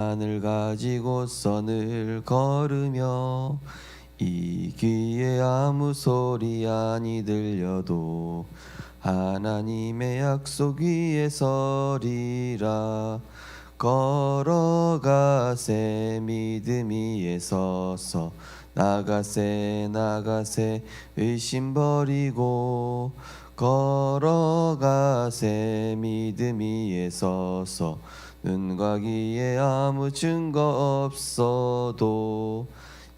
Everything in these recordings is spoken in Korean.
하늘 가지고 선을 걸으며 이 귀에 아무 소리 아니 들려도 하나님의 약속 위에 서리라. 걸어가세 믿음 위에 서서 나가세 나가세 의심 버리고 걸어가세 믿음 위에 서서 눈과 귀에 아무 증거 없어도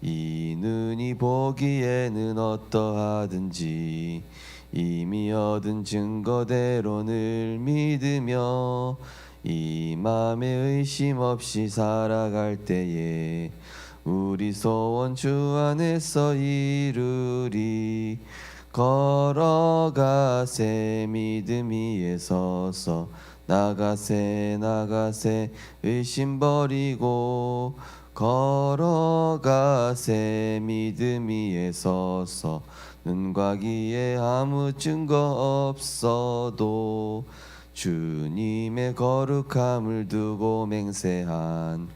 이 눈이 보기에는 어떠하든지 이미 얻은 증거대로 늘 믿으며 이 맘에 의심 없이 살아갈 때에 우리 소원 주 안에서 이루리. 걸어가세 믿음 위에 서서 나가세 나가세 의심 버리고 걸어가세 믿음 위에 서서 눈과 귀에 아무 증거 없어도 주님의 거룩함을 두고 맹세한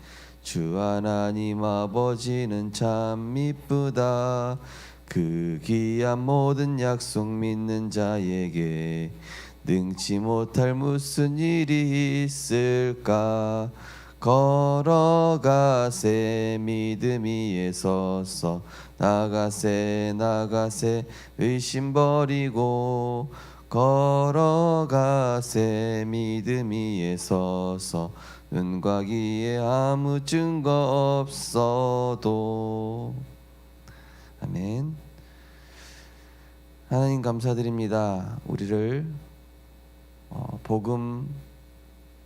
주 하나님 아버지는 참 미쁘다. 그 귀한 모든 약속 믿는 자에게 능치 못할 무슨 일이 있을까. 걸어가세 믿음 위에 서서 나가세 나가세 의심 버리고 걸어가세 믿음 위에 서서 눈과 귀에 아무 증거 없어도. 아멘. 하나님 감사드립니다. 우리를 복음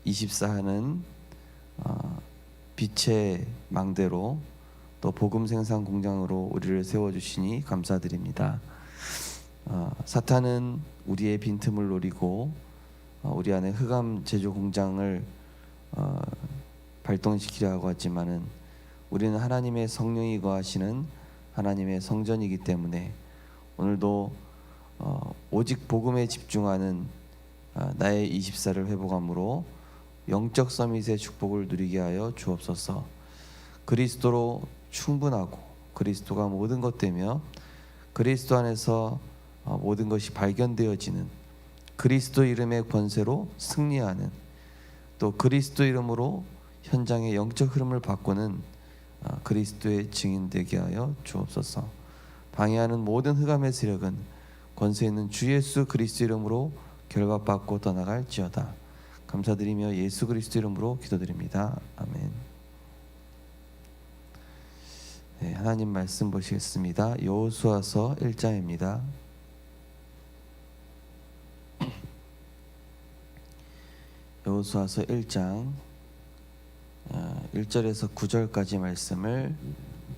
24하는 빛의 망대로 또 복음 생산 공장으로 우리를 세워주시니 감사드립니다. 사탄은 우리의 빈틈을 노리고 우리 안에 흑암 제조 공장을 발동시키려고 하지만은 우리는 하나님의 성령이 거하시는 하나님의 성전이기 때문에 오늘도 오직 복음에 집중하는 나의 24를 회복함으로 영적 서밋의 축복을 누리게 하여 주옵소서. 그리스도로 충분하고 그리스도가 모든 것 되며 그리스도 안에서 모든 것이 발견되어지는 그리스도 이름의 권세로 승리하는 또 그리스도 이름으로 현장의 영적 흐름을 바꾸는 그리스도의 증인 되게 하여 주옵소서. 방해하는 모든 흑암의 세력은 권세 있는 주 예수 그리스도 이름으로 결박받고 떠나갈지어다. 감사드리며 예수 그리스도 이름으로 기도드립니다. 아멘. 네, 하나님 말씀 보시겠습니다. 여호수아서 1장입니다. 여호수아서 1장 1절에서 9절까지 말씀을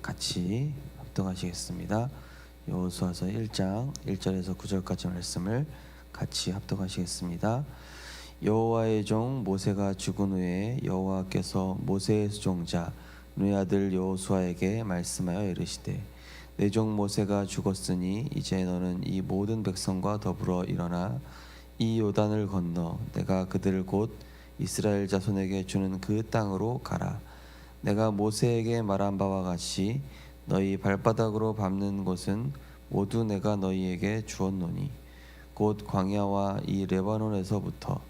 같이 합독하시겠습니다. 여호수아서 1장 1절에서 9절까지 말씀을 같이 합독하시겠습니다. 여호와의 종 모세가 죽은 후에 여호와께서 모세의 수종자 눈의 아들 여호수아에게 말씀하여 이르시되 내 종 모세가 죽었으니 이제 너는 이 모든 백성과 더불어 일어나 이 요단을 건너 내가 그들을 곧 이스라엘 자손에게 주는 그 땅으로 가라. 내가 모세에게 말한 바와 같이 너희 발바닥으로 밟는 곳은 모두 내가 너희에게 주었노니 곧 광야와 이 레바논에서부터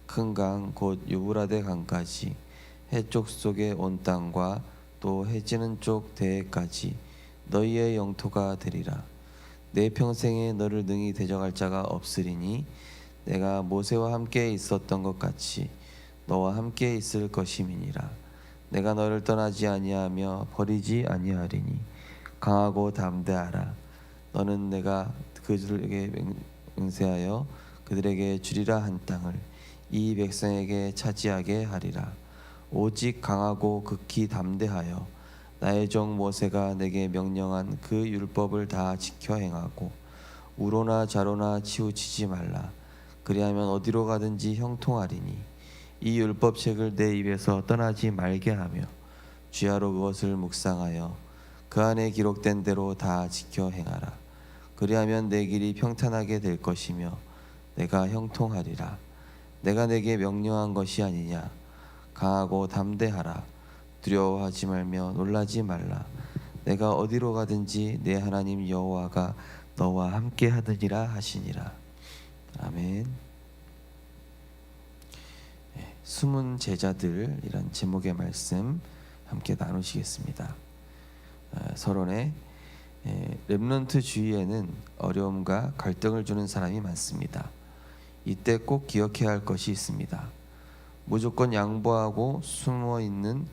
큰 강 곧 유브라데 강까지 해쪽 속의 온 땅과 또 해지는 쪽 대해까지 너희의 영토가 되리라. 내 평생에 너를 능히 대적할 자가 없으리니 내가 모세와 함께 있었던 것 같이 너와 함께 있을 것임이니라. 내가 너를 떠나지 아니하며 버리지 아니하리니 강하고 담대하라. 너는 내가 그들에게 맹세하여 그들에게 주리라 한 땅을 이 백성에게 차지하게 하리라. 오직 강하고 극히 담대하여 나의 종 모세가 내게 명령한 그 율법을 다 지켜 행하고 우로나 좌로나 치우치지 말라. 그리하면 어디로 가든지 형통하리니 이 율법책을 내 입에서 떠나지 말게 하며 주야로 그것을 묵상하여 그 안에 기록된 대로 다 지켜 행하라. 그리하면 내 길이 평탄하게 될 것이며 내가 형통하리라. 내가 내게 명령한 것이 아니냐. 강하고 담대하라. 두려워하지 말며 놀라지 말라. 내가 어디로 가든지 내 하나님 여호와가 너와 함께 하느니라 하시니라. 아멘. 숨은 제자들이란 제목의 말씀 함께 나누시겠습니다. 서론에 렘넌트 주위에는 어려움과 갈등을 주는 사람이 많습니다. 이때 꼭 기억해야 할 것이 있습니다. 무조건 양보하고 숨어 있는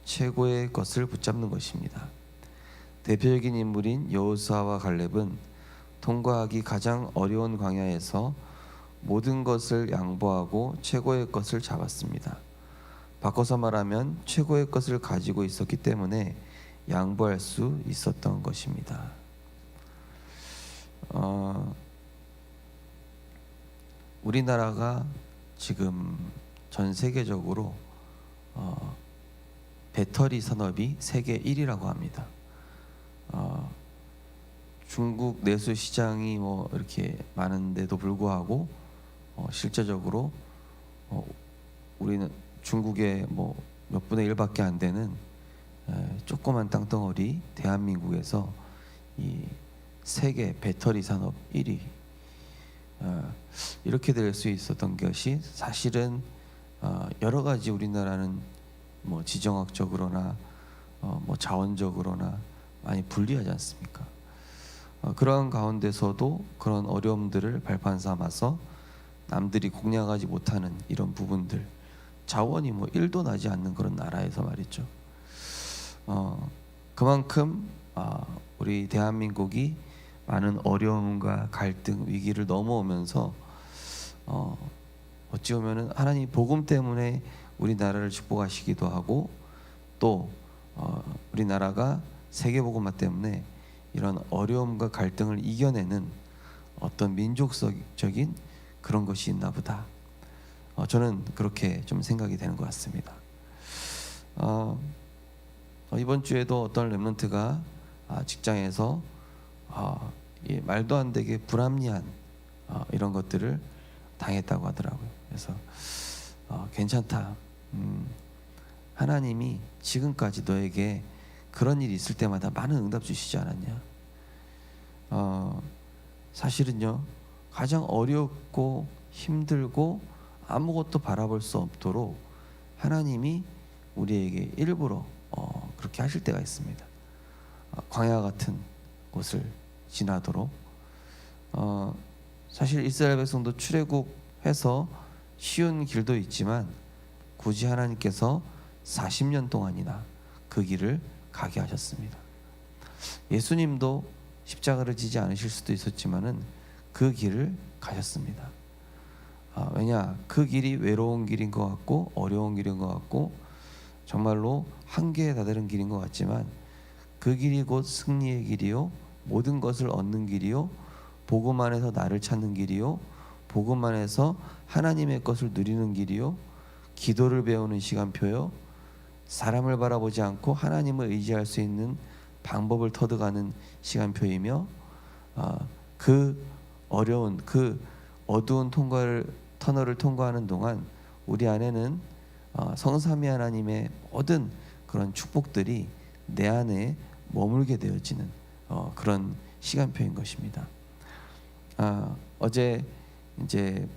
최고의 것을 붙잡는 것입니다. 대표적인 인물인 여호수아와 갈렙은 통과하기 가장 어려운 광야에서 모든 것을 양보하고 최고의 것을 잡았습니다. 바꿔서 말하면 최고의 것을 가지고 있었기 때문에 양보할 수 있었던 것입니다. 우리나라가 지금 전 세계적으로 배터리 산업이 세계 1위라고 합니다. 중국 내수 시장이 뭐 이렇게 많은데도 불구하고 실제적으로 우리는 중국의 뭐 몇 분의 1밖에 안 되는 조그만 땅덩어리 대한민국에서 이 세계 배터리 산업 1위 이렇게 될 수 있었던 것이 사실은 여러 가지 우리나라는 뭐 지정학적으로나 뭐 자원적으로나 많이 불리하지 않습니까? 그러한 가운데서도 그런 어려움들을 발판 삼아서 남들이 공략하지 못하는 이런 부분들, 자원이 뭐 1도 나지 않는 그런 나라에서 말이죠. 그만큼 우리 대한민국이 많은 어려움과 갈등, 위기를 넘어오면서 어찌 보면은 하나님 복음 때문에 우리나라를 축복하시기도 하고 또 우리나라가 세계복음화 때문에 이런 어려움과 갈등을 이겨내는 어떤 민족적인 그런 것이 있나 보다. 저는 그렇게 좀 생각이 되는 것 같습니다. 이번 주에도 어떤 렘넌트가 직장에서 말도 안 되게 불합리한 이런 것들을 당했다고 하더라고요. 그래서 괜찮다. 하나님이 지금까지 너에게 그런 일이 있을 때마다 많은 응답 주시지 않았냐? 사실은요, 가장 어렵고 힘들고 아무것도 바라볼 수 없도록 하나님이 우리에게 일부러 그렇게 하실 때가 있습니다. 광야 같은 곳을 지나도록. 사실 이스라엘 백성도 출애굽해서 쉬운 길도 있지만 굳이 하나님께서 40년 동안이나 그 길을 가게 하셨습니다. 예수님도 십자가를 지지 않으실 수도 있었지만은 그 길을 가셨습니다. 왜냐, 그 길이 외로운 길인 것 같고 어려운 길인 것 같고 정말로 한계에 다다른 길인 것 같지만 그 길이 곧 승리의 길이요, 모든 것을 얻는 길이요, 복음 안에서 나를 찾는 길이요, 복음 안에서 하나님의 것을 누리는 길이요, 기도를 배우는 시간표요, 사람을 바라보지 않고 하나님을 의지할 수 있는 방법을 터득하는 시간표이며, 그 어려운 그 어두운 터널을 통과하는 동안 우리 안에는 성삼위 하나님의 모든 그런 축복들이 내 안에 머물게 되어지는 그런 시간표인 것입니다. 어제 이제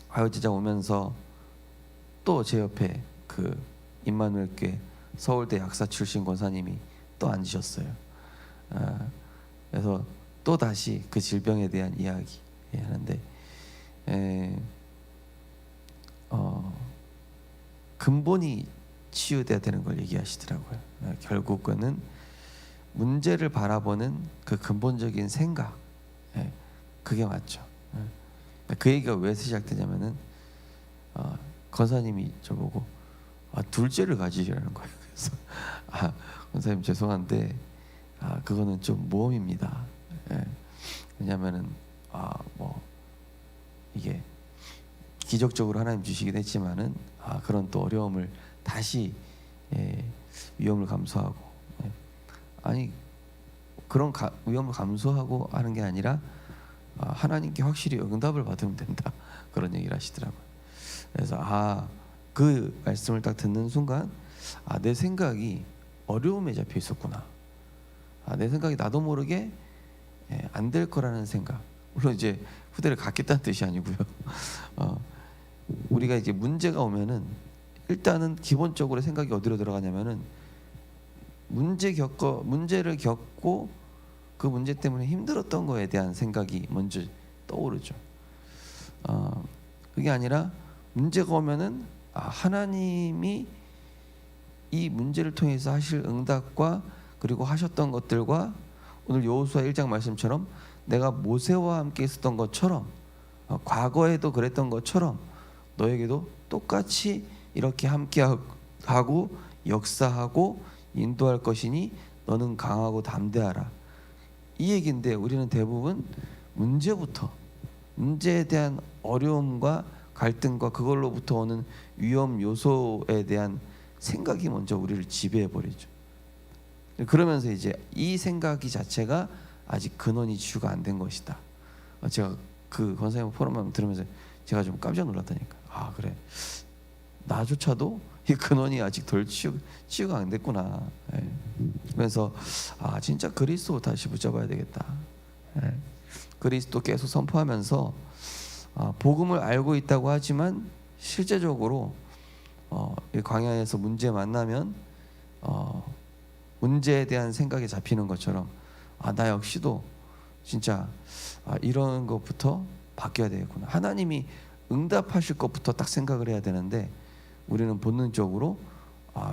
화요제자 오면서 또 제 옆에 그 임마누엘교회 서울대 약사 출신 권사님이 또 앉으셨어요. 그래서 또 다시 그 질병에 대한 이야기 하는데 근본이 치유돼야 되는 걸 얘기하시더라고요. 결국은 문제를 바라보는 그 근본적인 생각, 그게 맞죠. 그 얘기가 왜 시작되냐면은 권사님이 저보고 둘째를 가지시라는 거예요. 그래서 권사님 죄송한데 그거는 좀 모험입니다. 왜냐하면은 뭐 이게 기적적으로 하나님 주시긴 했지만은 그런 또 어려움을 다시 위험을 감수하고 아니 그런 위험을 감수하고 하는 게 아니라 하나님께 확실히 응답을 받으면 된다, 그런 얘기를 하시더라고요. 그래서 그 말씀을 딱 듣는 순간 내 생각이 어려움에 잡혀 있었구나. 내 생각이 나도 모르게 안 될 거라는 생각. 물론 이제 후대를 갖겠다는 뜻이 아니고요. 우리가 이제 문제가 오면은 일단은 기본적으로 생각이 어디로 들어가냐면은 문제를 겪고 그 문제 때문에 힘들었던 거에 대한 생각이 먼저 떠오르죠. 그게 아니라 문제가 오면은 하나님이 이 문제를 통해서 하실 응답과 그리고 하셨던 것들과 오늘 여호수아 1장 말씀처럼 내가 모세와 함께 있었던 것처럼 과거에도 그랬던 것처럼 너에게도 똑같이 이렇게 함께하고 역사하고 인도할 것이니 너는 강하고 담대하라. 이 얘기인데 우리는 대부분 문제에 대한 어려움과 갈등과 그걸로부터 오는 위험 요소에 대한 생각이 먼저 우리를 지배해 버리죠. 그러면서 이제 이 생각이 자체가 아직 근원이 치유가 안 된 것이다. 제가 그 권사님 포럼을 들으면서 제가 좀 깜짝 놀랐다니까. 그래, 나조차도 이 근원이 아직 덜 치유가 안 됐구나. 그래서 진짜 그리스도 다시 붙잡아야 되겠다. 그리스도 계속 선포하면서 복음을 알고 있다고 하지만 실제적으로 이 광야에서 문제 만나면 문제에 대한 생각이 잡히는 것처럼 나 역시도 진짜 이런 것부터 바뀌어야 되겠구나. 하나님이 응답하실 것부터 딱 생각을 해야 되는데 우리는 본능적으로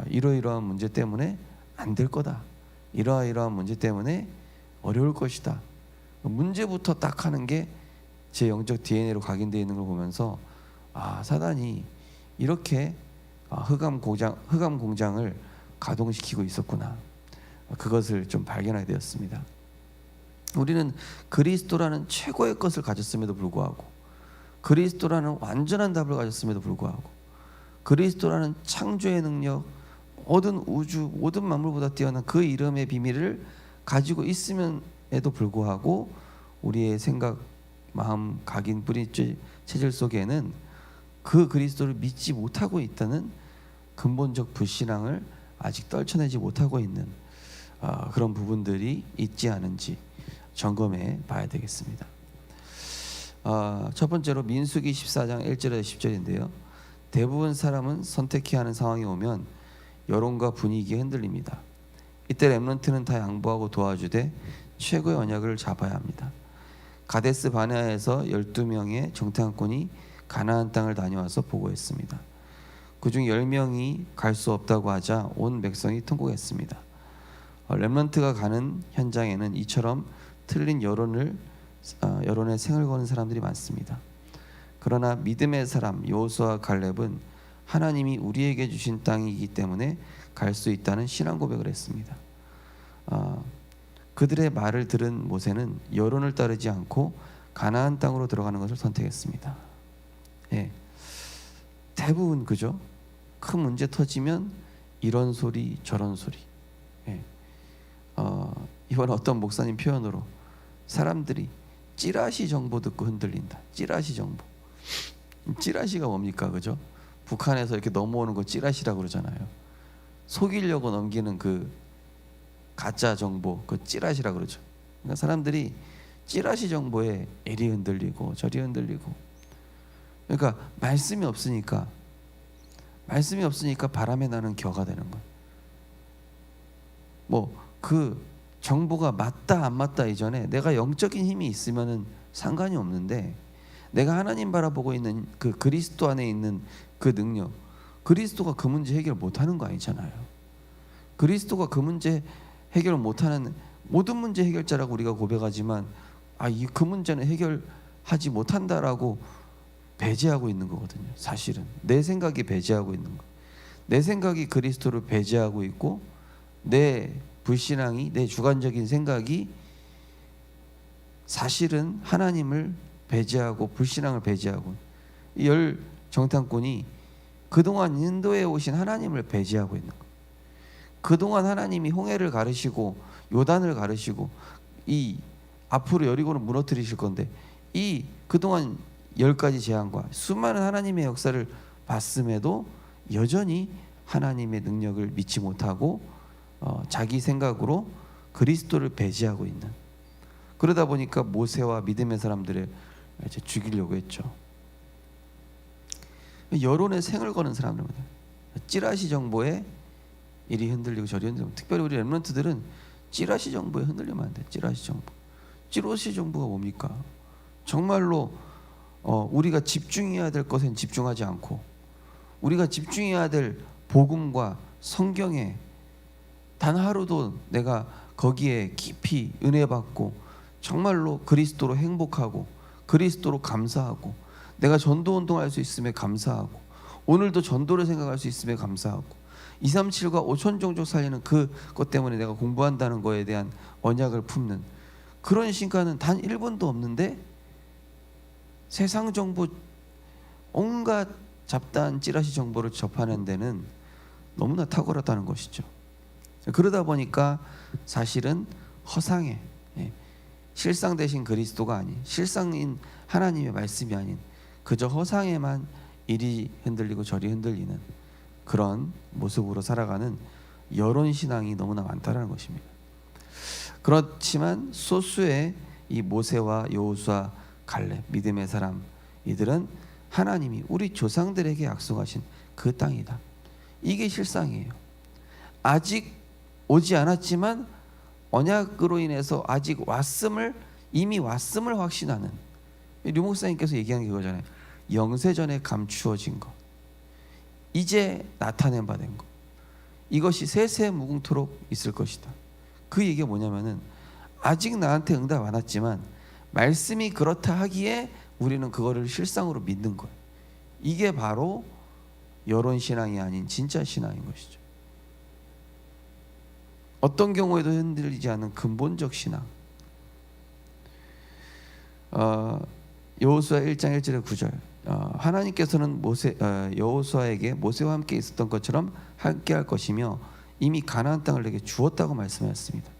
이러이러한 문제 때문에 안 될 거다. 이러이러한 문제 때문에 어려울 것이다. 문제부터 딱 하는 게 제 영적 DNA로 각인되어 있는 걸 보면서 사단이 이렇게 흑암 공장을 가동시키고 있었구나. 그것을 좀 발견하게 되었습니다. 우리는 그리스도라는 최고의 것을 가졌음에도 불구하고, 그리스도라는 완전한 답을 가졌음에도 불구하고, 그리스도라는 창조의 능력, 모든 우주, 모든 만물보다 뛰어난 그 이름의 비밀을 가지고 있음에도 불구하고 우리의 생각, 마음, 각인, 뿌리 체질 속에는 그 그리스도를 믿지 못하고 있다는 근본적 불신앙을 아직 떨쳐내지 못하고 있는 그런 부분들이 있지 않은지 점검해 봐야 되겠습니다. 첫 번째로 민수기 14장 1절에서 10절인데요. 대부분 사람은 선택해야 하는 상황이 오면 여론과 분위기에 흔들립니다. 이때 렘넌트는 다 양보하고 도와주되 최고의 언약을 잡아야 합니다. 가데스 바네아에서 12명의 정탐꾼이 가나안 땅을 다녀와서 보고했습니다. 그중 10명이 갈 수 없다고 하자 온 백성이 통곡했습니다. 렘넌트가 가는 현장에는 이처럼 틀린 여론에 생을 거는 사람들이 많습니다. 그러나 믿음의 사람 여호수아와 갈렙은 하나님이 우리에게 주신 땅이기 때문에 갈 수 있다는 신앙 고백을 했습니다. 그들의 말을 들은 모세는 여론을 따르지 않고 가나안 땅으로 들어가는 것을 선택했습니다. 대부분 그죠? 큰 문제 터지면 이런 소리 저런 소리. 이번 어떤 목사님 표현으로 사람들이 찌라시 정보 듣고 흔들린다. 찌라시 정보. 찌라시가 뭡니까, 그죠? 북한에서 이렇게 넘어오는 거 찌라시라고 그러잖아요. 속이려고 넘기는 그 가짜 정보, 그 찌라시라고 그러죠. 그러니까 사람들이 찌라시 정보에 이리 흔들리고 저리 흔들리고. 그러니까 말씀이 없으니까 바람에 나는 겨가 되는 거예요. 뭐 그 정보가 맞다 안 맞다 이전에 내가 영적인 힘이 있으면은 상관이 없는데, 내가 하나님 바라보고 있는 그 그리스도 안에 있는 그 능력, 그리스도가 그 문제 해결 못하는 거 아니잖아요. 그리스도가 그 문제 해결 못하는, 모든 문제 해결자라고 우리가 고백하지만 그 문제는 해결하지 못한다라고 배제하고 있는 거거든요. 사실은 내 생각이 배제하고 있는 거, 내 생각이 그리스도를 배제하고 있고, 내 불신앙이, 내 주관적인 생각이 사실은 하나님을 배제하고 불신앙을 배제하고, 이 열 정탐꾼이 그동안 인도해 오신 하나님을 배제하고 있는 거예요. 그동안 하나님이 홍해를 가르시고 요단을 가르시고 이 앞으로 여리고를 무너뜨리실 건데, 이 그동안 10가지 재앙과 수많은 하나님의 역사를 봤음에도 여전히 하나님의 능력을 믿지 못하고 자기 생각으로 그리스도를 배제하고 있는, 그러다 보니까 모세와 믿음의 사람들을 이제 죽이려고 했죠. 여론의 생을 거는 사람들입니다. 찌라시 정보에 이리 흔들리고 저리 흔들리고, 특별히 우리 렘넌트들은 찌라시 정보에 흔들리면 안 돼. 찌라시 정보가 뭡니까? 정말로 우리가 집중해야 될 것엔 집중하지 않고, 우리가 집중해야 될 복음과 성경에 단 하루도 내가 거기에 깊이 은혜 받고 정말로 그리스도로 행복하고 그리스도로 감사하고, 내가 전도 운동할 수 있음에 감사하고, 오늘도 전도를 생각할 수 있음에 감사하고, 237과 5천 종족 살리는 그것 때문에 내가 공부한다는 거에 대한 언약을 품는 그런 신가는 단 1분도 없는데, 세상 정보, 온갖 잡다한 찌라시 정보를 접하는 데는 너무나 탁월하다는 것이죠. 그러다 보니까 사실은 허상에, 실상 대신 그리스도가 아닌, 실상인 하나님의 말씀이 아닌 그저 허상에만 이리 흔들리고 저리 흔들리는 그런 모습으로 살아가는 여론 신앙이 너무나 많다는 것입니다. 그렇지만 소수의 이 모세와 여호수아, 갈렙, 믿음의 사람, 이들은 하나님이 우리 조상들에게 약속하신 그 땅이다, 이게 실상이에요. 아직 오지 않았지만 언약으로 인해서 아직 이미 왔음을 확신하는, 류 목사님께서 얘기하는 게 그거잖아요. 영세전에 감추어진 것, 이제 나타낸 바 된 것, 이것이 세세무궁토록 있을 것이다. 그 얘기가 뭐냐면은, 아직 나한테 응답 안 왔지만 말씀이 그렇다 하기에 우리는 그거를 실상으로 믿는 거예요. 이게 바로 여론 신앙이 아닌 진짜 신앙인 것이죠. 어떤 경우에도 흔들리지 않는 근본적 신앙. 여호수아 1장 1절에 9절, 하나님께서는 여호수아에게 모세와 함께 있었던 것처럼 함께할 것이며 이미 가나안 땅을 내게 주었다고 말씀하였습니다.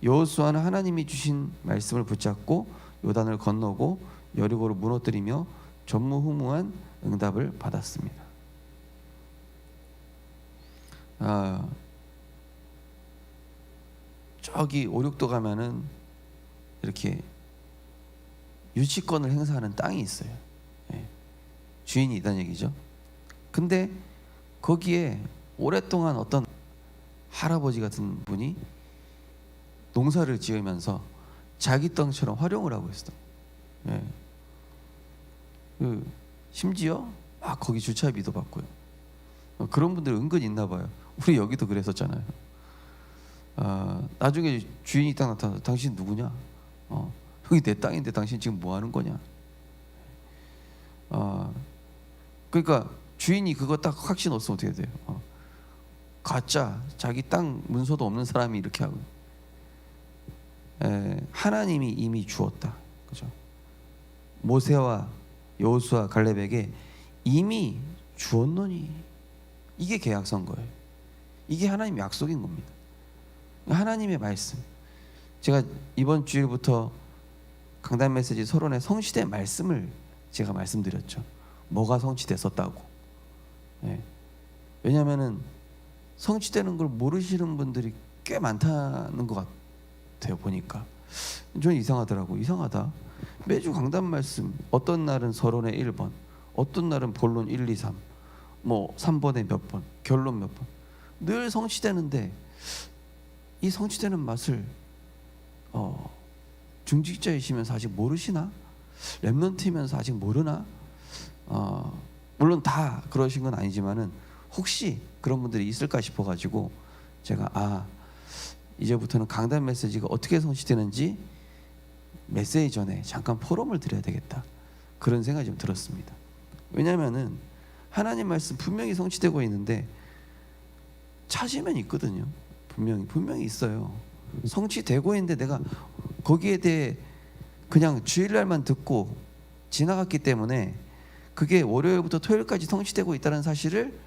여호수아는 하나님이 주신 말씀을 붙잡고 요단을 건너고 여리고를 무너뜨리며 전무후무한 응답을 받았습니다. 저기 5, 6도 가면은 이렇게 유치권을 행사하는 땅이 있어요. 주인이 있다는 얘기죠. 근데 거기에 오랫동안 어떤 할아버지 같은 분이 농사를 지으면서 자기 땅처럼 활용을 하고 있어. 심지어 거기 주차비도 받고요. 그런 분들 은근 있나 봐요. 우리 여기도 그랬었잖아요. 나중에 주인이 딱 나타나서 당신 누구냐? 여기 내 땅인데 당신 지금 뭐 하는 거냐? 그러니까 주인이 그거 딱 확신 없으면 어떻게 돼요? 가짜, 자기 땅 문서도 없는 사람이 이렇게 하고, 하나님이 이미 주었다, 그죠? 모세와 여호수아, 갈렙에게 이미 주었노니, 이게 계약서인 거예요. 이게 하나님의 약속인 겁니다. 하나님의 말씀. 제가 이번 주일부터 강단 메시지 서론에 성취된 말씀을 제가 말씀드렸죠. 뭐가 성취됐었다고. 왜냐하면은 성취되는 걸 모르시는 분들이 꽤 많다는 것 같아요. 보니까 좀 이상하더라고. 이상하다. 매주 강단 말씀, 어떤 날은 서론의 1번, 어떤 날은 본론 1, 2, 3, 뭐 3번에 몇 번, 결론 몇 번, 늘 성취되는데 이 성취되는 맛을 중직자이시면서 아직 모르시나? 렘넌트이면서 아직 모르나? 물론 다 그러신 건 아니지만은 혹시 그런 분들이 있을까 싶어가지고 제가 이제부터는 강단 메시지가 어떻게 성취되는지 메시지 전에 잠깐 포럼을 드려야 되겠다, 그런 생각이 좀 들었습니다. 왜냐하면은 하나님 말씀 분명히 성취되고 있는데 찾으면 있거든요. 분명히 있어요. 성취되고 있는데 내가 거기에 대해 그냥 주일날만 듣고 지나갔기 때문에 그게 월요일부터 토요일까지 성취되고 있다는 사실을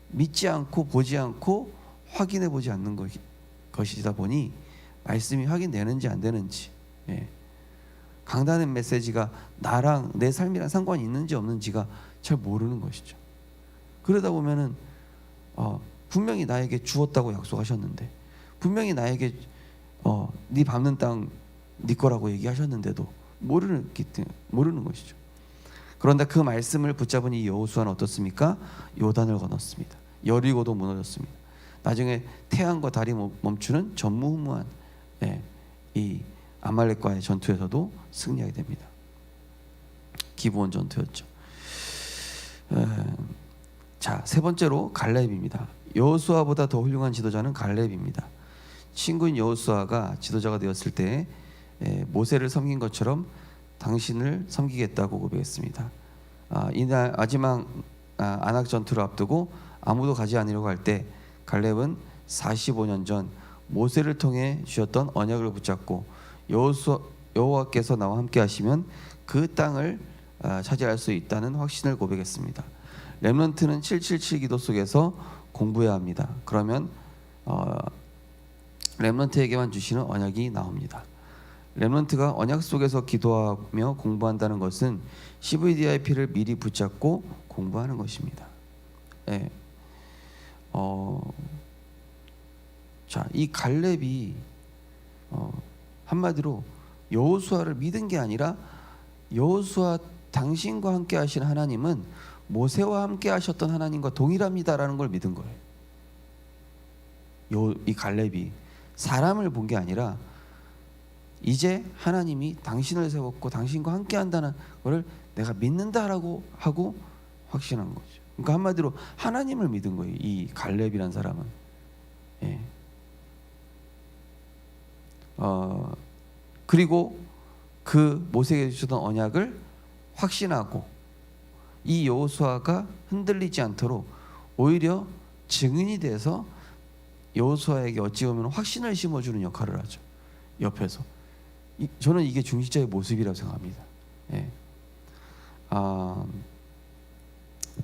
믿지 않고 보지 않고 확인해 보지 않는 것이다 보니 말씀이 확인되는지 안 되는지, 강단의 메시지가 나랑 내 삶이랑 상관이 있는지 없는지가 잘 모르는 것이죠. 그러다 보면은 분명히 나에게 주었다고 약속하셨는데, 분명히 나에게 네 밟는 땅 네 거라고 얘기하셨는데도 모르는 것이죠. 그런데 그 말씀을 붙잡은 이 여호수아는 어떻습니까? 요단을 건넜습니다. 여리고도 무너졌습니다. 나중에 태양과 달이 멈추는 전무후무한 이 아말렉과의 전투에서도 승리하게 됩니다. 기브온 전투였죠. 자, 세 번째로 갈렙입니다. 여호수아보다 더 훌륭한 지도자는 갈렙입니다. 친구인 여호수아가 지도자가 되었을 때 모세를 섬긴 것처럼 당신을 섬기겠다고 고백했습니다. 이날 마지막 안악 전투를 앞두고 아무도 가지 않으려고 할 때 갈렙은 45년 전 모세를 통해 주셨던 언약을 붙잡고 여호와께서 나와 함께 하시면 그 땅을 차지할 수 있다는 확신을 고백했습니다. 렘넌트는 777 기도 속에서 공부해야 합니다. 그러면 렘넌트에게만 주시는 언약이 나옵니다. 렘넌트가 언약 속에서 기도하며 공부한다는 것은 CVDIP를 미리 붙잡고 공부하는 것입니다. 자, 이 갈렙이 한마디로 여호수아를 믿은 게 아니라 여호수아 당신과 함께 하신 하나님은 모세와 함께 하셨던 하나님과 동일합니다라는 걸 믿은 거예요. 이 갈렙이 사람을 본 게 아니라 이제 하나님이 당신을 세웠고 당신과 함께 한다는 것을 내가 믿는다라고 하고 확신한 거죠. 그러니까 한마디로 하나님을 믿은 거예요. 이 갈렙이란 사람은. 그리고 그 모세에게 주셨던 언약을 확신하고 이 여호수아가 흔들리지 않도록 오히려 증인이 돼서 여호수아에게 어찌 보면 확신을 심어주는 역할을 하죠. 옆에서. 저는 이게 중직자의 모습이라고 생각합니다.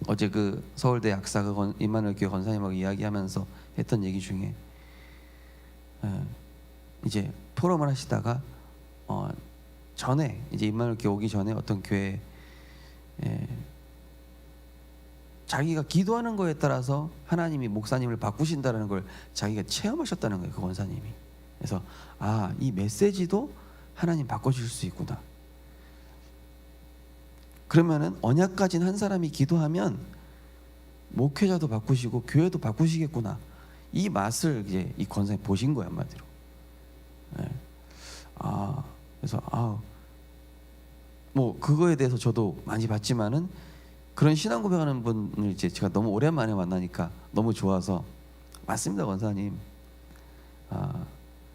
어제 그 서울대 약사가 임마누엘 교회 권사님하고 이야기하면서 했던 얘기 중에 이제 포럼을 하시다가 전에 이제 임마누엘 교회 오기 전에 어떤 교회 자기가 기도하는 거에 따라서 하나님이 목사님을 바꾸신다는 걸 자기가 체험하셨다는 거예요. 그 권사님이. 그래서 이 메시지도 하나님 바꿔주실 수 있구나. 그러면은 언약 가진 한 사람이 기도하면 목회자도 바꾸시고 교회도 바꾸시겠구나. 이 맛을 이제 이 권사님 보신 거예요, 한마디로. 그래서 뭐 그거에 대해서 저도 많이 봤지만은 그런 신앙 고백하는 분을 이제 제가 너무 오랜만에 만나니까 너무 좋아서 맞습니다, 권사님.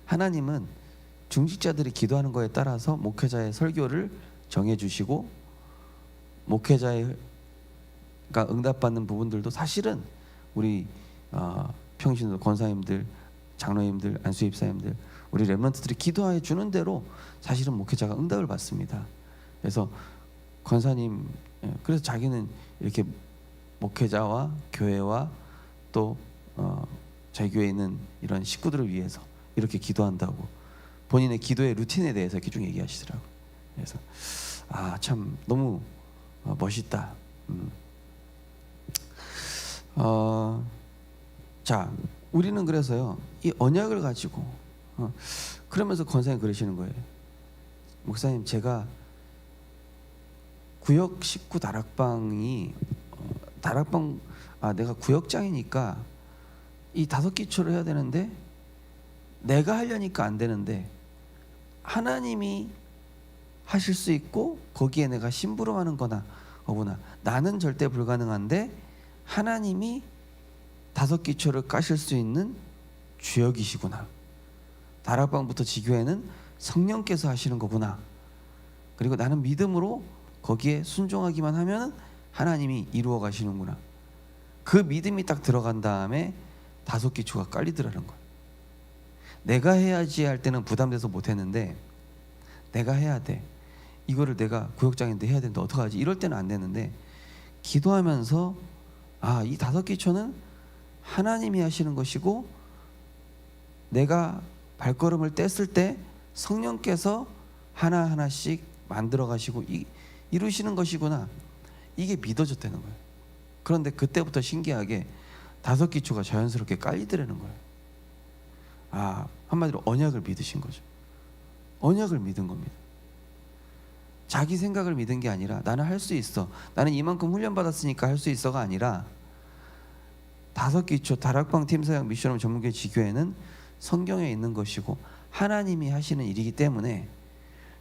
하나님은 중직자들이 기도하는 거에 따라서 목회자의 설교를 정해주시고 목회자가 응답받는 부분들도 사실은 우리 평신도 권사님들, 장로님들, 안수입사님들, 우리 렘넌트들이 기도해 주는 대로 사실은 목회자가 응답을 받습니다. 그래서 권사님, 그래서 자기는 이렇게 목회자와 교회와 또 저희 교회에 있는 이런 식구들을 위해서 이렇게 기도한다고 본인의 기도의 루틴에 대해서 이렇게 쭉 얘기하시더라고요. 그래서 참 너무 멋있다. 자, 우리는 그래서요 이 언약을 가지고 그러면서 권사님 그러시는 거예요. 목사님, 제가 구역 19 다락방이 내가 구역장이니까 이 5기초를 해야 되는데 내가 하려니까 안 되는데 하나님이 하실 수 있고 거기에 내가 심부름하는 거구나. 나는 절대 불가능한데 하나님이 5기초를 까실 수 있는 주역이시구나. 다락방부터 지교회는 성령께서 하시는 거구나. 그리고 나는 믿음으로 거기에 순종하기만 하면 하나님이 이루어 가시는구나. 그 믿음이 딱 들어간 다음에 5기초가 깔리더라는 거예요. 내가 해야지 할 때는 부담돼서 못했는데 내가 해야 돼. 이거를 내가 구역장인데 해야 되는데 어떡하지? 이럴 때는 안 되는데 기도하면서 이 5기초는 하나님이 하시는 것이고 내가 발걸음을 뗐을 때 성령께서 하나하나씩 만들어 가시고 이루시는 것이구나. 이게 믿어졌다는 거예요. 그런데 그때부터 신기하게 다섯 기초가 자연스럽게 깔리더라는 거예요. 한마디로 언약을 믿으신 거죠. 언약을 믿은 겁니다. 자기 생각을 믿은 게 아니라 나는 할 수 있어, 나는 이만큼 훈련받았으니까 할 수 있어가 아니라 다섯 기초 다락방 팀사역 미션홈 전문교회 지교회는 성경에 있는 것이고 하나님이 하시는 일이기 때문에,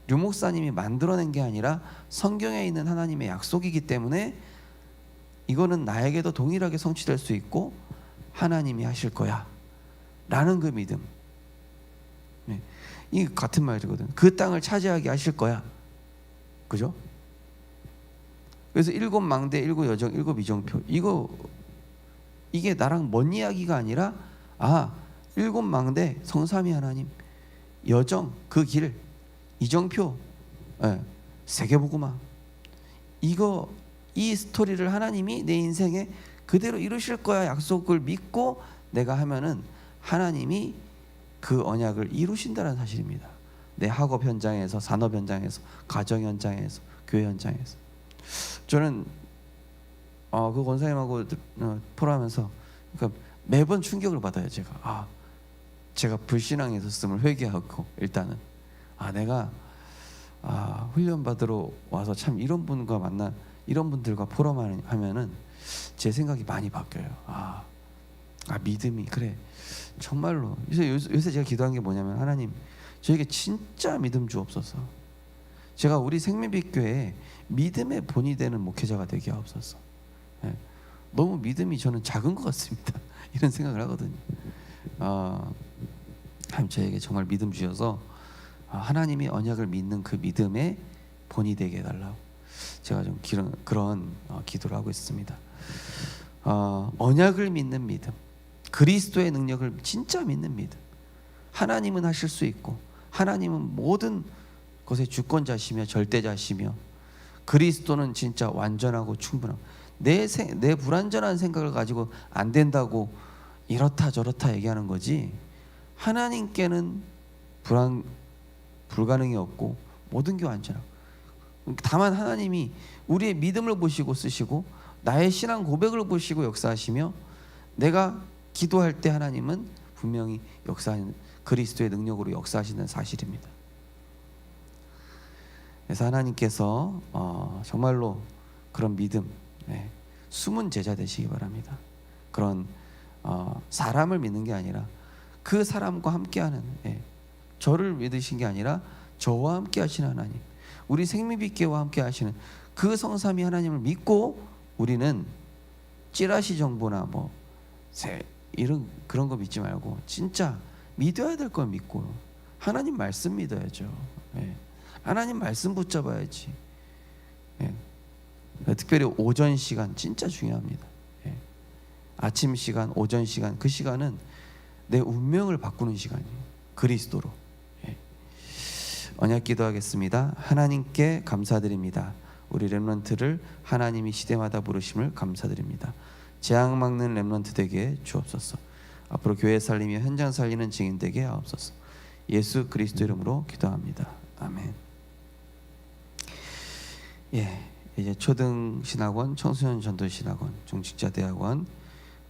류 목사님이 만들어낸 게 아니라 성경에 있는 하나님의 약속이기 때문에 이거는 나에게도 동일하게 성취될 수 있고 하나님이 하실 거야 라는 그 믿음. 이 같은 말이거든. 그 땅을 차지하게 하실 거야. 그죠? 그래서 7망대, 7여정, 7이정표, 이게 나랑 먼 이야기가 아니라 7망대 성삼위 하나님, 여정 그 길, 이정표 세계복음화, 이 스토리를 하나님이 내 인생에 그대로 이루실 거야 약속을 믿고 내가 하면은 하나님이 그 언약을 이루신다는 사실입니다. 내 학업 현장에서, 산업 현장에서, 가정 현장에서, 교회 현장에서. 저는 그 권사님하고 포럼하면서 그러니까 매번 충격을 받아요. 제가 불신앙에 있었음을 회개하고, 일단은 내가 훈련 받으러 와서 참 이런 분들과 포럼하면은 제 생각이 많이 바뀌어요. 믿음이 그래 정말로. 요새 제가 기도한 게 뭐냐면, 하나님 저에게 진짜 믿음 주옵소서. 제가 우리 생명빛교회에 믿음의 본이 되는 목회자가 되게 하옵소서. 너무 믿음이 저는 작은 것 같습니다. 이런 생각을 하거든요. 하나님 저에게 정말 믿음 주셔서 하나님이 언약을 믿는 그 믿음의 본이 되게 해달라고 제가 좀 그런 기도를 하고 있습니다. 언약을 믿는 믿음, 그리스도의 능력을 진짜 믿는 믿음. 하나님은 하실 수 있고 하나님은 모든 것의 주권자시며 절대자시며 그리스도는 진짜 완전하고 충분하고, 내 불완전한 생각을 가지고 안 된다고 이렇다 저렇다 얘기하는 거지, 하나님께는 불가능이 없고 모든 게 완전하고, 다만 하나님이 우리의 믿음을 보시고 쓰시고 나의 신앙 고백을 보시고 역사하시며, 내가 기도할 때 하나님은 분명히 역사하는 그리스도의 능력으로 역사하시는 사실입니다. 그래서 하나님께서 정말로 그런 믿음, 숨은 제자 되시기 바랍니다. 그런 사람을 믿는 게 아니라 그 사람과 함께하는, 저를 믿으신 게 아니라 저와 함께 하시는 하나님, 우리 생명빛교회와 함께 하시는 그 성삼위 하나님을 믿고, 우리는 찌라시 정보나 그런 거 믿지 말고 진짜 믿어야 될 걸 믿고 하나님 말씀 믿어야죠. 하나님 말씀 붙잡아야지. 특별히 오전 시간 진짜 중요합니다. 아침 시간, 오전 시간, 그 시간은 내 운명을 바꾸는 시간이에요. 그리스도로. 언약 기도하겠습니다. 하나님께 감사드립니다. 우리 렘넌트를 하나님이 시대마다 부르심을 감사드립니다. 재앙 막는 렘넌트 되게 주옵소서. 앞으로 교회 살리며 현장 살리는 증인 되게 하옵소서. 예수 그리스도 이름으로 기도합니다. 아멘. 이제 초등 신학원, 청소년 전도 신학원, 중직자 대학원,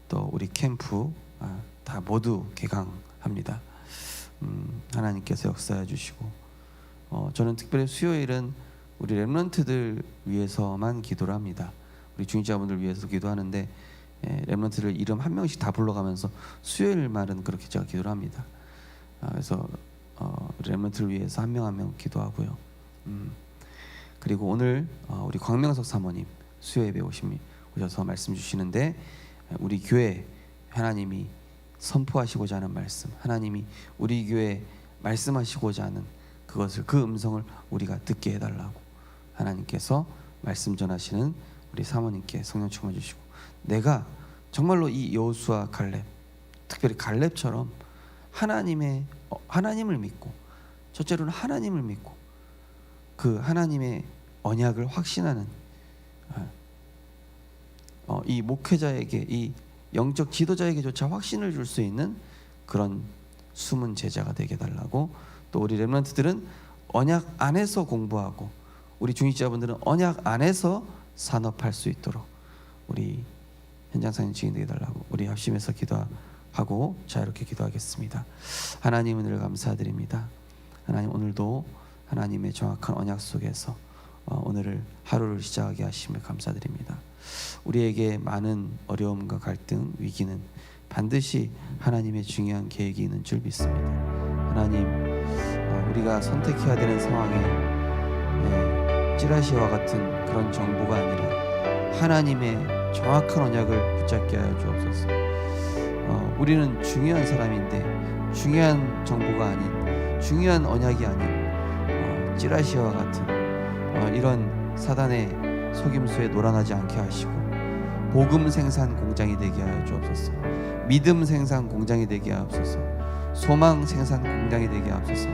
또 우리 캠프 다 모두 개강합니다. 하나님께서 역사해 주시고, 저는 특별히 수요일은 우리 렘넌트들 위해서만 기도를 합니다. 우리 중직자분들 위해서 기도하는데, 렘넌트를 이름 한 명씩 다 불러가면서 수요일 말은 그렇게 제가 기도를 합니다. 그래서 렘넌트를 위해서 한 명 한 명 기도하고요. 그리고 오늘 우리 광명석 사모님 수요 예배 오셔서 말씀 주시는데, 우리 교회 하나님이 선포하시고자 하는 말씀, 하나님이 우리 교회에 말씀하시고자 하는 그것을, 그 음성을 우리가 듣게 해달라고 하나님께서 말씀 전하시는 우리 사모님께 성령 충만 주시고, 내가 정말로 이 여호수아 갈렙, 특별히 갈렙처럼 하나님을 믿고, 첫째로는 하나님을 믿고 그 하나님의 언약을 확신하는 이 목회자에게, 이 영적 지도자에게조차 확신을 줄 수 있는 그런 숨은 제자가 되게 달라고, 또 우리 렘넌트들은 언약 안에서 공부하고, 우리 중직자분들은 언약 안에서 산업할 수 있도록 우리 현장 사진 증인되게 달라고 우리 합심해서 기도하고 자유롭게 기도하겠습니다. 하나님 은혜를 감사드립니다. 하나님 오늘도 하나님의 정확한 언약 속에서 오늘을 하루를 시작하게 하심을 감사드립니다. 우리에게 많은 어려움과 갈등, 위기는 반드시 하나님의 중요한 계획이 있는 줄 믿습니다. 하나님, 우리가 선택해야 되는 상황에 찌라시와 같은 그런 정보가 아니라 하나님의 정확한 언약을 붙잡게 하여 주옵소서. 우리는 중요한 사람인데 중요한 정보가 아닌, 중요한 언약이 아닌 찌라시와 같은 이런 사단의 속임수에 놀아나지 않게 하시고 복음 생산 공장이 되게 하여 주옵소서. 믿음 생산 공장이 되게 하옵소서. 소망 생산 공장이 되게 하옵소서.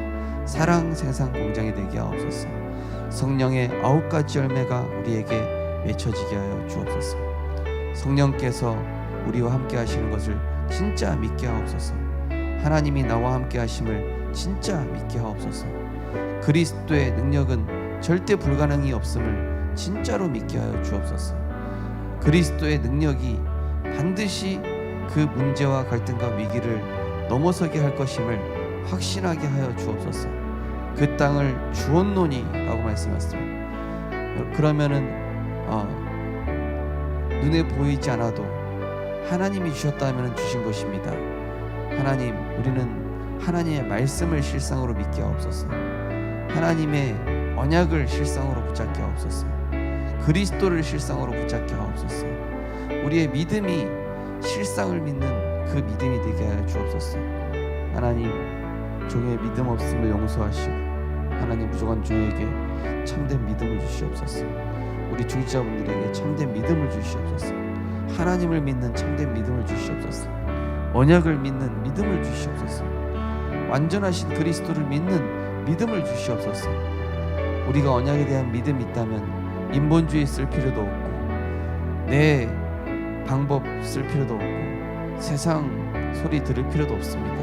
사랑 생산 공장이 되게 하옵소서. 성령의 9가지 열매가 우리에게 맺혀지게 하여 주옵소서. 성령께서 우리와 함께 하시는 것을 진짜 믿게 하옵소서. 하나님이 나와 함께 하심을 진짜 믿게 하옵소서. 그리스도의 능력은 절대 불가능이 없음을 진짜로 믿게 하여 주옵소서. 그리스도의 능력이 반드시 그 문제와 갈등과 위기를 넘어서게 할 것임을 확신하게 하여 주옵소서. 그 땅을 주었노니 라고 말씀하셨습니다. 그러면은 눈에 보이지 않아도 하나님이 주셨다면 주신 것입니다. 하나님, 우리는 하나님의 말씀을 실상으로 믿게 하옵소서. 하나님의 언약을 실상으로 붙잡게 하옵소서. 그리스도를 실상으로 붙잡게 하옵소서. 우리의 믿음이 실상을 믿는 그 믿음이 되게 하여 주옵소서. 하나님, 종의 믿음 없음을 용서하시고 하나님 부족한 종에게 참된 믿음을 주시옵소서. 우리 중직자분들에게 참된 믿음을 주시옵소서. 하나님을 믿는 참된 믿음을 주시옵소서. 언약을 믿는 믿음을 주시옵소서. 완전하신 그리스도를 믿는 믿음을 주시옵소서. 우리가 언약에 대한 믿음이 있다면 인본주의 쓸 필요도 없고 내 방법 쓸 필요도 없고 세상 소리 들을 필요도 없습니다.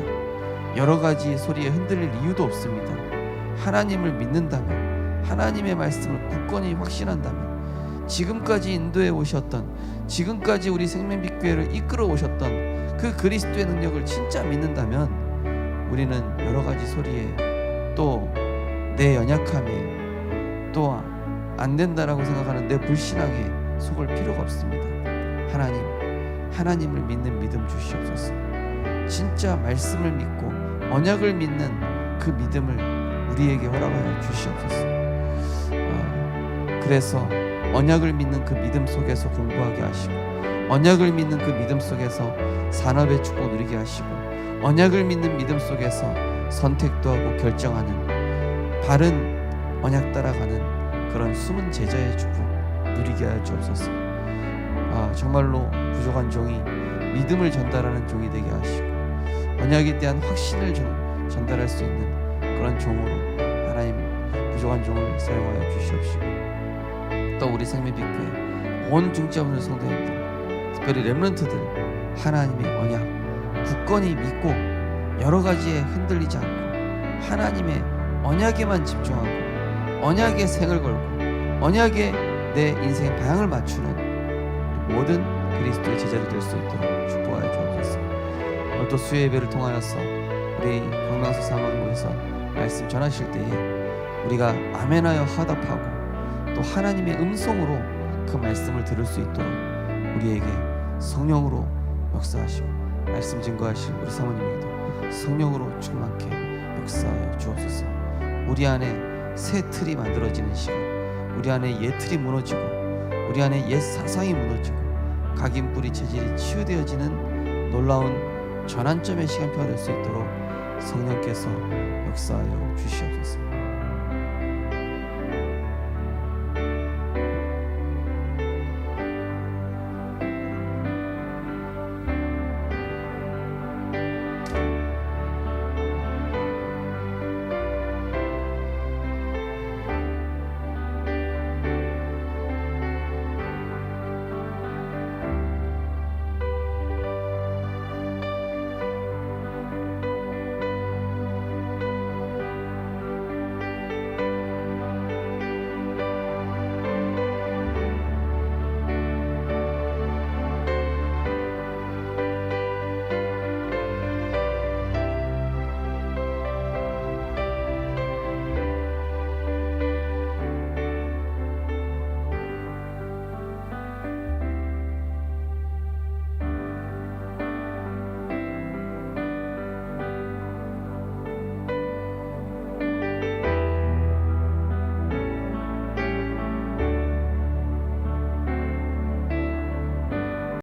여러 가지 소리에 흔들릴 이유도 없습니다. 하나님을 믿는다면, 하나님의 말씀을 굳건히 확신한다면, 지금까지 인도해 오셨던, 지금까지 우리 생명빛교회를 이끌어 오셨던 그 그리스도의 능력을 진짜 믿는다면 우리는 여러 가지 소리에 또 내 연약함에 또 안 된다라고 생각하는 내 불신앙에 속을 필요가 없습니다. 하나님, 하나님을 믿는 믿음 주시옵소서. 진짜 말씀을 믿고 언약을 믿는 그 믿음을 우리에게 허락하여 주시옵소서. 그래서 언약을 믿는 그 믿음 속에서 공부하게 하시고, 언약을 믿는 그 믿음 속에서 산업의 축복 누리게 하시고, 언약을 믿는 믿음 속에서 선택도 하고 결정하는 바른 언약 따라가는 그런 숨은 제자의 축복 누리게 하여 주옵소서. 정말로 부족한 종이 믿음을 전달하는 종이 되게 하시고 언약에 대한 확신을 전달할 수 있는 그런 종으로 하나님 부족한 종을 사용하여 주시옵시고, 또 우리 생명빛교회 온 중직자분들 성도님들, 특별히 렘넌트들 하나님의 언약 굳건히 믿고 여러 가지에 흔들리지 않고 하나님의 언약에만 집중하고 언약에 생을 걸고 언약에 내 인생의 방향을 맞추는 모든 그리스도의 제자들이 될 수 있도록 축복하여 주옵소서. 오늘 또 수요 예배를 통하여서 우리 광명서 사망국에서 말씀 전하실 때에 우리가 아멘하여 화답하고 또 하나님의 음성으로 그 말씀을 들을 수 있도록 우리에게 성령으로 역사하시고 말씀 증거하실 우리 사모님에게도 성령으로 충만케 역사하여 주옵소서. 우리 안에 새 틀이 만들어지는 시간, 우리 안에 옛 틀이 무너지고 우리 안에 옛 사상이 무너지고 각인 뿌리 체질이 치유되어지는 놀라운 전환점의 시간표가 될 수 있도록 성령께서 역사하여 주시옵소서.